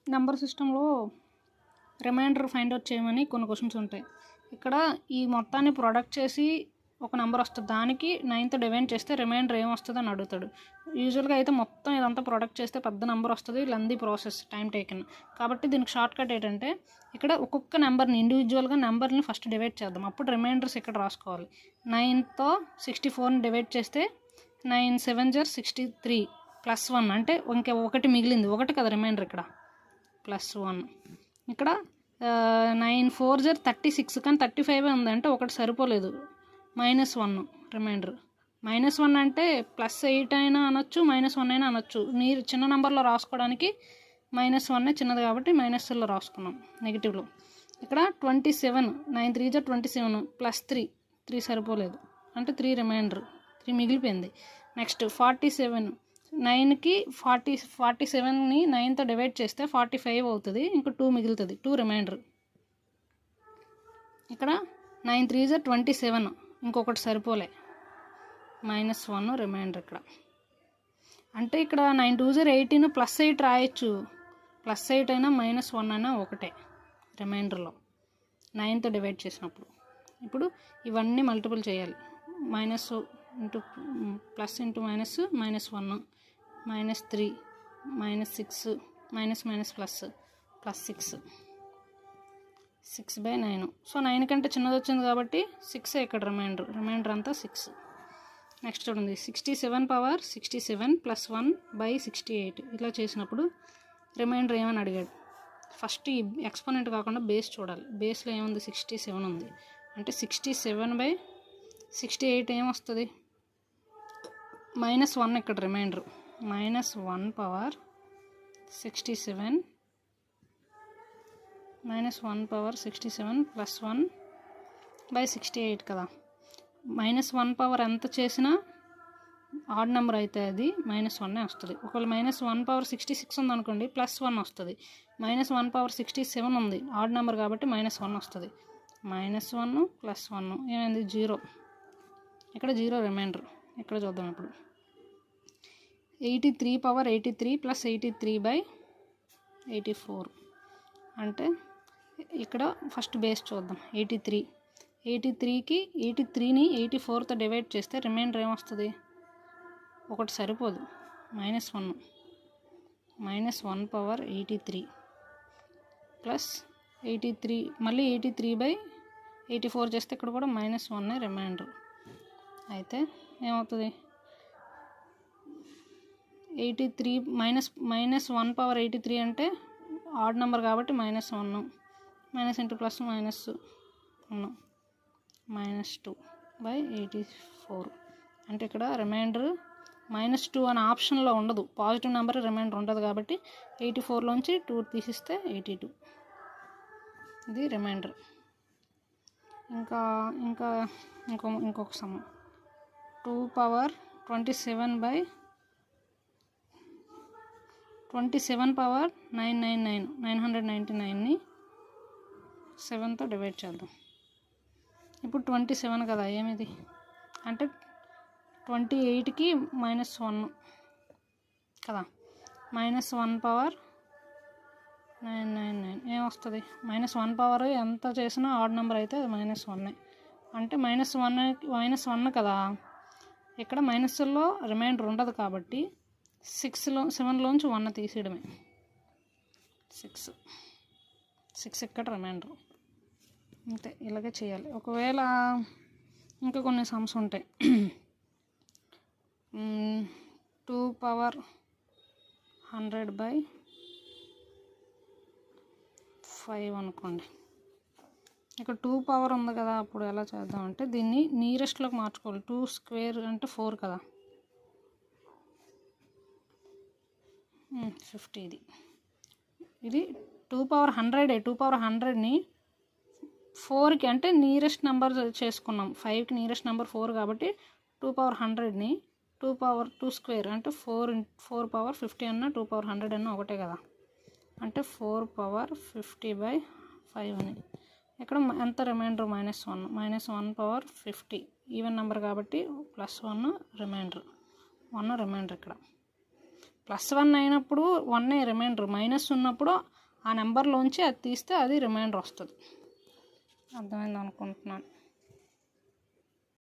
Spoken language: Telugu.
నెంబర్ సిస్టంలో రిమైండర్ ఫైండ్ అవుట్ చేయమని కొన్ని క్వశ్చన్స్ ఉంటాయి. ఇక్కడ ఈ మొత్తాన్ని ప్రొడక్ట్ చేసి ఒక నెంబర్ వస్తుంది, దానికి 9తో డివైడ్ చేస్తే రిమైండర్ ఏమొస్తుంది అని అడుగుతాడు. యూజువల్గా అయితే మొత్తం ఇదంతా ప్రొడక్ట్ చేస్తే పెద్ద నెంబర్ వస్తుంది, లెందీ ప్రాసెస్, టైం టేకెన్. కాబట్టి దీనికి షార్ట్ కట్ ఏంటంటే ఇక్కడ ఒక్కొక్క నెంబర్ని ఇండివిజువల్గా నెంబర్ని ఫస్ట్ డివైడ్ చేద్దాం, అప్పుడు రిమైండర్స్ ఇక్కడ రాసుకోవాలి. 9తో 64ని డివైడ్ చేస్తే 9 7 జర్ 63 +1 అంటే ఇంకా ఒకటి మిగిలింది, ఒకటి కదా రిమైండర్ ఇక్కడ, +1. ఇక్కడ 9 4 జర్ 36 కానీ 35 ఉంది అంటే ఒకటి సరిపోలేదు, -1 రిమైండర్. -1 అంటే +8 అయినా అనొచ్చు, -1 అయినా అనొచ్చు. మీరు చిన్న నెంబర్లో రాసుకోవడానికి -1 చిన్నది కాబట్టి మైనస్లో రాసుకున్నాం, నెగిటివ్లో. ఇక్కడ 27 9 3 జర్ 27 +3 3 సరిపోలేదు అంటే 3 రిమైండర్, 3 మిగిలిపోయింది. నెక్స్ట్ 47 9కి 47ని 9తో డివైడ్ చేస్తే 45 అవుతుంది, ఇంకా 2 మిగులుతుంది, 2 రిమైండర్. ఇక్కడ 9 3 జర్ 27 ఇంకొకటి సరిపోలే, -1 రిమైండర్ ఇక్కడ. అంటే ఇక్కడ 9 2 జర్ 18 +8 రాయొచ్చు, +8 అయినా -1 అయినా ఒకటే రిమైండర్లో 9తో డివైడ్ చేసినప్పుడు. ఇప్పుడు ఇవన్నీ మల్టిపుల్ చేయాలి, minus into plus into minus, -1 -3 -6 minus plus +6 6/9. So 9 కంటే చిన్నది వచ్చింది కాబట్టి 6 ఇక్కడ రిమైండర్ అంతా 6. నెక్స్ట్ చూడండి 67 పవర్ 67 +1/68 ఇలా చేసినప్పుడు రిమైండర్ ఏమని అడిగాడు. ఫస్ట్ ఈ ఎక్స్పోనెంట్ కాకుండా బేస్ చూడాలి, బేస్లో ఏముంది 67 ఉంది అంటే 67/68 ఏమొస్తుంది, -1 ఇక్కడ రిమైండర్, -1 పవర్ 67 +1/68 కదా. -1 పవర్ ఎంత చేసినా ఆడ్ నెంబర్ అయితే అది -1 వస్తుంది. ఒకవేళ -1 పవర్ 66 ఉంది అనుకోండి, +1 వస్తుంది. -1 పవర్ 67 ఉంది, ఆడ్ నెంబర్ కాబట్టి -1 వస్తుంది. -1 +1 ఏమైంది 0, ఇక్కడ 0 రిమైండర్. ఇక్కడ చూద్దాం ఇప్పుడు 83 పవర్ 83 +83/84 అంటే ఇక్కడ ఫస్ట్ బేస్ చూద్దాం. 83కి 83ని 84తో డివైడ్ చేస్తే రిమైండర్ ఏమొస్తుంది, ఒకటి సరిపోదు, -1 పవర్ 83 +83 మళ్ళీ 83/84 చేస్తే ఇక్కడ కూడా -1 రిమైండర్. అయితే ఏమవుతుంది 83 -1 పవర్ 83 అంటే ఆడ్ నెంబర్ కాబట్టి -1 ఇంటూ ప్లస్ -2/84 అంటే ఇక్కడ రిమైండర్ -2 అనే ఆప్షన్లో ఉండదు, పాజిటివ్ నెంబర్ రిమైండర్ ఉండదు కాబట్టి 84లోంచి 2 తీసిస్తే 82, ఇది రిమైండర్. ఇంకొక సమ్ 2 పవర్ 27 పవర్ 999ని 7తో డివైడ్ చేద్దాం. ఇప్పుడు 27 కదా, ఏమిది అంటే 28కి -1 కదా, -1 పవర్ 999 ఏమొస్తుంది, -1 పవర్ ఎంత చేసినా ఆడ్ నెంబర్ అయితే అది -1 అంటే -1 కదా. ఇక్కడ మైనస్లో రిమైండర్ ఉండదు కాబట్టి 7లోంచి 1 తీసేయడమే, 6 ఇక్కడ రిమైండర్. అంతే, ఇలాగే చేయాలి. ఒకవేళ ఇంకా కొన్ని సమ్స్ ఉంటాయి, 2 పవర్ 100/5 అనుకోండి. ఇక్కడ 2 పవర్ ఉంది కదా, అప్పుడు ఎలా చేద్దామంటే దీన్ని నియరెస్ట్లోకి మార్చుకోవాలి. 2 స్క్వేర్ అంటే 4 కదా, 50. ఇది 2 పవర్ 100. 2 పవర్ 100ని 4కి అంటే నియరెస్ట్ నెంబర్ చేసుకున్నాం, 5కి నియరెస్ట్ నెంబర్ 4 కాబట్టి 2 పవర్ 100ని 2 స్క్వేర్ అంటే 4 పవర్ 50 అన్న 2 పవర్ 100 అన్న ఒకటే కదా, అంటే 4 పవర్ 50/5 అని. ఇక్కడ ఎంత రిమైండర్ -1 పవర్ 50 ఈవెన్ నెంబర్ కాబట్టి +1 రిమైండర్, 1 రిమైండర్ ఇక్కడ. +1 అయినప్పుడు 1 రిమైండర్, మైనస్ ఉన్నప్పుడు ఆ నెంబర్లోంచి అది తీస్తే అది రిమైండర్ వస్తుంది. అర్థమైంది అనుకుంటున్నాను.